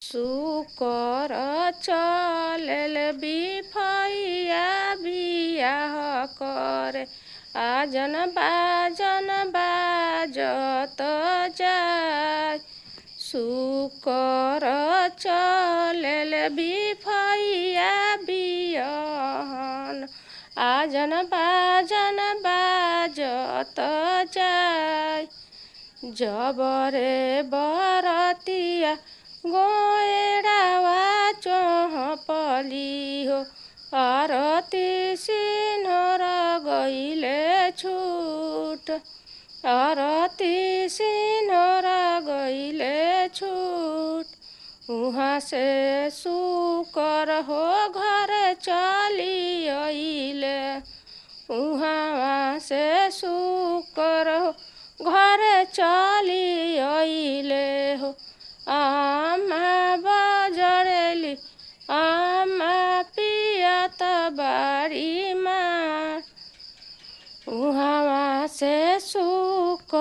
शुकर चलल बिफैया बियाह करे आजन बाजत जाय। शुकर चलल बिफैया बियाहन आजन बाजत जाय। जबरे बरतिया गोएड़ावा चहपली हो आरती सिन्हर गइले छूट। आरती सिन्हर गइले छूट। उहाँ से शुकर हो घर चली अइले। उहाँ से शुकर हो घर चली अइले हो। आमा बजरेली आमा पियत बारी मार। उहाँ से शुकर